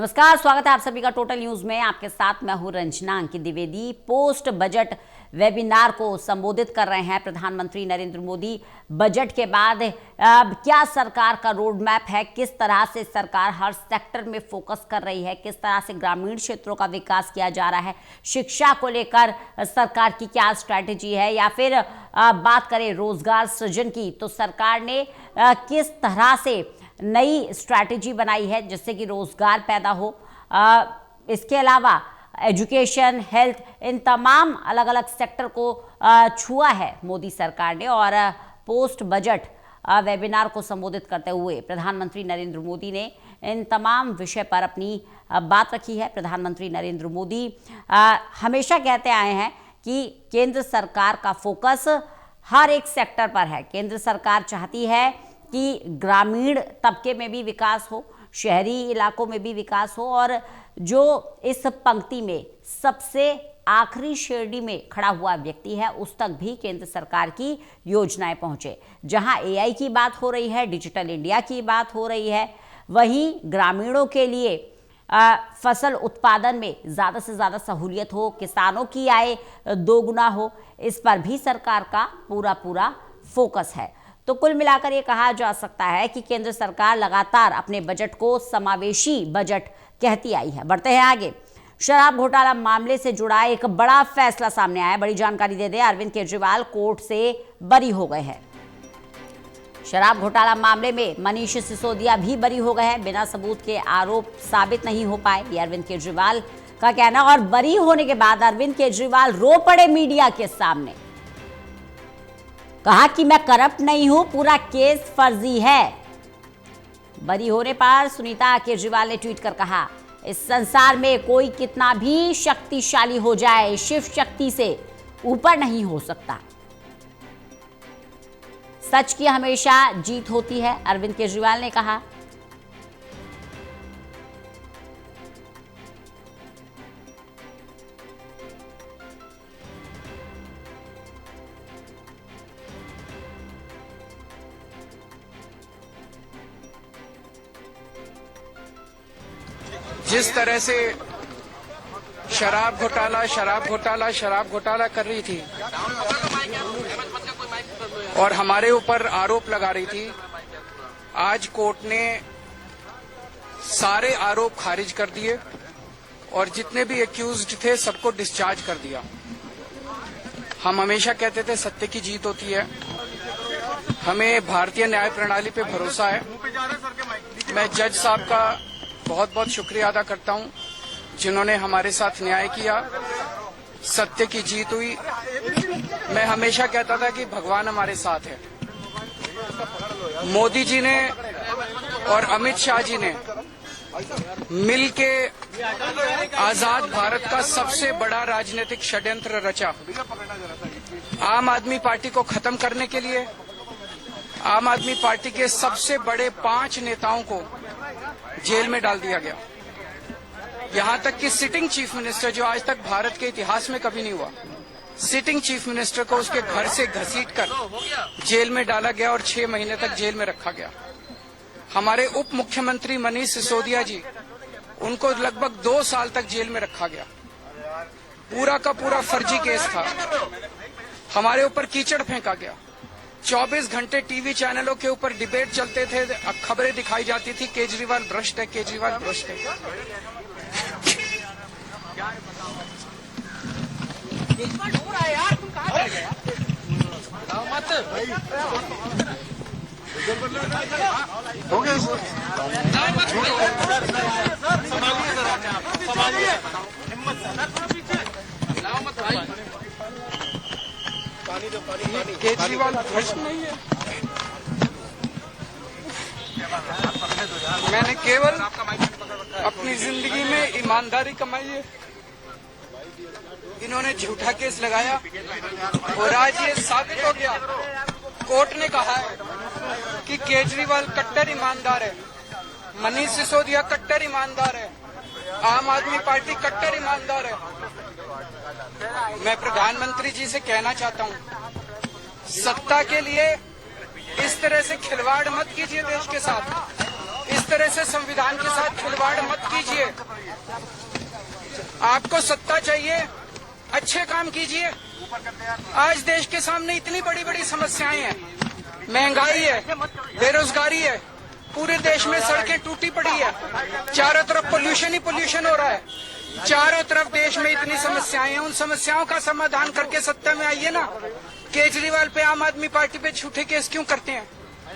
नमस्कार, स्वागत है आप सभी का टोटल न्यूज में। आपके साथ मैं हूं रंजना अंकित द्विवेदी। पोस्ट बजट वेबिनार को संबोधित कर रहे हैं प्रधानमंत्री नरेंद्र मोदी। बजट के बाद अब क्या सरकार का रोड मैप है, किस तरह से सरकार हर सेक्टर में फोकस कर रही है, किस तरह से ग्रामीण क्षेत्रों का विकास किया जा रहा है, शिक्षा को लेकर सरकार की क्या स्ट्रैटेजी है, या फिर बात करें रोजगार सृजन की तो सरकार ने किस तरह से नई स्ट्रैटेजी बनाई है जिससे कि रोजगार पैदा हो। इसके अलावा एजुकेशन, हेल्थ, इन तमाम अलग अलग सेक्टर को छुआ है मोदी सरकार ने। और पोस्ट बजट वेबिनार को संबोधित करते हुए प्रधानमंत्री नरेंद्र मोदी ने इन तमाम विषय पर अपनी बात रखी है। प्रधानमंत्री नरेंद्र मोदी हमेशा कहते आए हैं कि केंद्र सरकार का फोकस हर एक सेक्टर पर है। केंद्र सरकार चाहती है कि ग्रामीण तबके में भी विकास हो, शहरी इलाकों में भी विकास हो, और जो इस पंक्ति में सबसे आखिरी श्रेणी में खड़ा हुआ व्यक्ति है उस तक भी केंद्र सरकार की योजनाएं पहुंचे। जहां एआई की बात हो रही है, डिजिटल इंडिया की बात हो रही है, वहीं ग्रामीणों के लिए फसल उत्पादन में ज़्यादा से ज़्यादा सहूलियत हो, किसानों की आय दोगुना हो, इस पर भी सरकार का पूरा फोकस है। तो कुल मिलाकर ये कहा जा सकता है कि केंद्र सरकार लगातार अपने बजट को समावेशी बजट कहती आई है। बढ़ते हैं आगे। शराब घोटाला मामले से जुड़ा एक बड़ा फैसला सामने आया। बड़ी जानकारी दे दें, अरविंद केजरीवाल कोर्ट से बरी हो गए हैं। शराब घोटाला मामले में मनीष सिसोदिया भी बरी हो गए हैं। बिना सबूत के आरोप साबित नहीं हो पाए, ये अरविंद केजरीवाल का कहना। और बरी होने के बाद अरविंद केजरीवाल रो पड़े मीडिया के सामने, कहा कि मैं करप्ट नहीं हूं, पूरा केस फर्जी है। बरी होने पर सुनीता केजरीवाल ने ट्वीट कर कहा, इस संसार में कोई कितना भी शक्तिशाली हो जाए, शिव शक्ति से ऊपर नहीं हो सकता। सच की हमेशा जीत होती है, अरविंद केजरीवाल ने कहा। जिस तरह से शराब घोटाला कर रही थी और हमारे ऊपर आरोप लगा रही थी, आज कोर्ट ने सारे आरोप खारिज कर दिए और जितने भी एक्यूज्ड थे सबको डिस्चार्ज कर दिया। हम हमेशा कहते थे सत्य की जीत होती है, हमें भारतीय न्याय प्रणाली पे भरोसा है। मैं जज साहब का बहुत बहुत शुक्रिया अदा करता हूं जिन्होंने हमारे साथ न्याय किया, सत्य की जीत हुई। मैं हमेशा कहता था कि भगवान हमारे साथ है। मोदी जी ने और अमित शाह जी ने मिलके आजाद भारत का सबसे बड़ा राजनीतिक षड्यंत्र रचा। आम आदमी पार्टी को खत्म करने के लिए आम आदमी पार्टी के सबसे बड़े 5 नेताओं को जेल में डाल दिया गया। यहां तक कि सिटिंग चीफ मिनिस्टर, जो आज तक भारत के इतिहास में कभी नहीं हुआ, सिटिंग चीफ मिनिस्टर को उसके घर से घसीटकर जेल में डाला गया और 6 महीने तक जेल में रखा गया। हमारे उप मुख्यमंत्री मनीष सिसोदिया जी, उनको लगभग 2 साल तक जेल में रखा गया। पूरा का पूरा फर्जी केस था। हमारे ऊपर कीचड़ फेंका गया। 24 घंटे टीवी चैनलों के ऊपर डिबेट चलते थे, खबरें दिखाई जाती थी, केजरीवाल भ्रष्ट है, केजरीवाल भ्रष्ट है। हो गया सर, केजरीवाल भ्रष्ट नहीं है। मैंने केवल अपनी जिंदगी में ईमानदारी कमाई है। इन्होंने झूठा केस लगाया और आज ये साबित हो गया। कोर्ट ने कहा है कि केजरीवाल कट्टर ईमानदार है, मनीष सिसोदिया कट्टर ईमानदार है, आम आदमी पार्टी कट्टर ईमानदार है। मैं प्रधानमंत्री जी से कहना चाहता हूं, सत्ता के लिए इस तरह से खिलवाड़ मत कीजिए देश के साथ, इस तरह से संविधान के साथ खिलवाड़ मत कीजिए। कीजिए, आपको सत्ता चाहिए, अच्छे काम कीजिए। आज देश के सामने इतनी बड़ी बड़ी समस्याएं हैं, महंगाई है, बेरोजगारी है, पूरे देश में सड़कें टूटी पड़ी है, चारों तरफ पोल्यूशन ही पोल्यूशन हो रहा है, चारों तरफ देश में इतनी समस्याएं हैं। उन समस्याओं का समाधान करके सत्ता में आइए ना। केजरीवाल पे आम आदमी पार्टी पे झूठे केस क्यों करते हैं?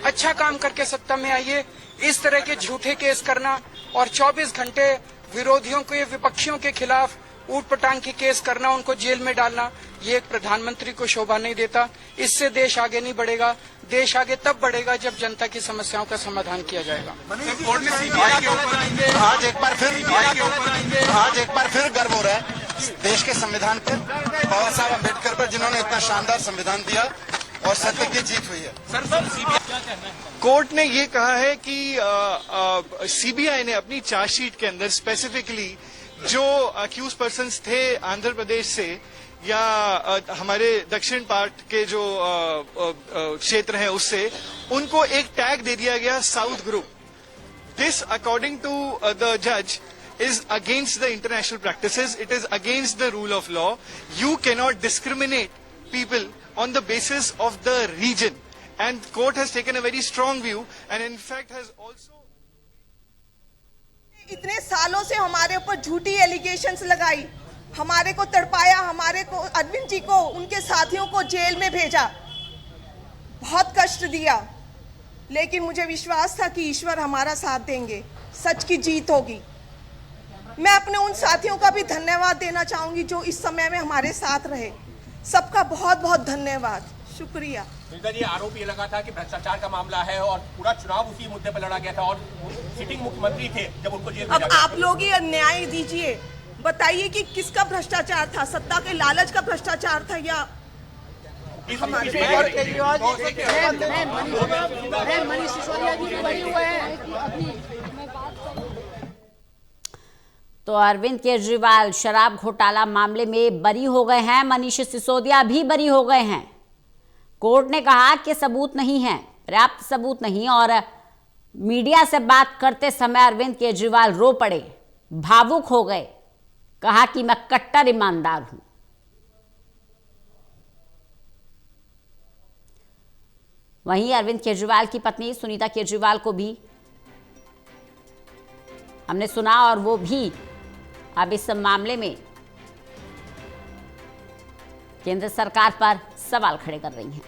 अच्छा काम करके सत्ता में आइए। इस तरह के झूठे केस करना और 24 घंटे विरोधियों के, विपक्षियों के खिलाफ ऊट पटांग की केस करना, उनको जेल में डालना, ये एक प्रधानमंत्री को शोभा नहीं देता। इससे देश आगे नहीं बढ़ेगा। देश आगे तब बढ़ेगा जब जनता की समस्याओं का समाधान किया जाएगा। आज एक बार फिर गर्व हो रहा है देश के संविधान पर, बाबा साहब अम्बेडकर पर, जिन्होंने इतना शानदार संविधान दिया और सत्य की जीत हुई है। कोर्ट ने ये कहा है कि सीबीआई ने अपनी चार्जशीट के अंदर स्पेसिफिकली जो अक्यूज पर्सन्स थे आंध्र प्रदेश से या हमारे दक्षिण पार्ट के जो क्षेत्र हैं उससे, उनको एक टैग दे दिया गया south group. This according to the जज is against the international practices. It is against the rule of law. You cannot discriminate people on the basis of the region. And court has taken a very strong view and in fact has also... इतने सालों से हमारे ऊपर झूठी allegations लगाई, हमारे को तड़पाया, हमारे को, अरविंद जी को, उनके साथियों को जेल में भेजा, बहुत कष्ट दिया, लेकिन मुझे विश्वास था कि ईश्वर हमारा साथ देंगे, सच की जीत होगी। मैं अपने उन साथियों का भी धन्यवाद देना चाहूंगी जो इस समय में हमारे साथ रहे। सबका बहुत बहुत धन्यवाद, शुक्रिया। सुनीता जी, आरोप ये लगा था कि भ्रष्टाचार का मामला है और पूरा चुनाव उसी मुद्दे पर लड़ा गया था और सिटिंग मुख्यमंत्री थे जब उनको जेल भेजा अब गया। आप लोग ही न्याय दीजिए, बताइए कि किसका भ्रष्टाचार था, सत्ता के लालच का भ्रष्टाचार था या तो अरविंद केजरीवाल शराब घोटाला मामले में बरी हो गए हैं, मनीष सिसोदिया भी बरी हो गए हैं। कोर्ट ने कहा कि सबूत नहीं है, पर्याप्त सबूत नहीं, और मीडिया से बात करते समय अरविंद केजरीवाल रो पड़े, भावुक हो गए, कहा कि मैं कट्टर ईमानदार हूं। वहीं अरविंद केजरीवाल की पत्नी सुनीता केजरीवाल को भी हमने सुना और वो भी अब इस मामले में केंद्र सरकार पर सवाल खड़े कर रही हैं।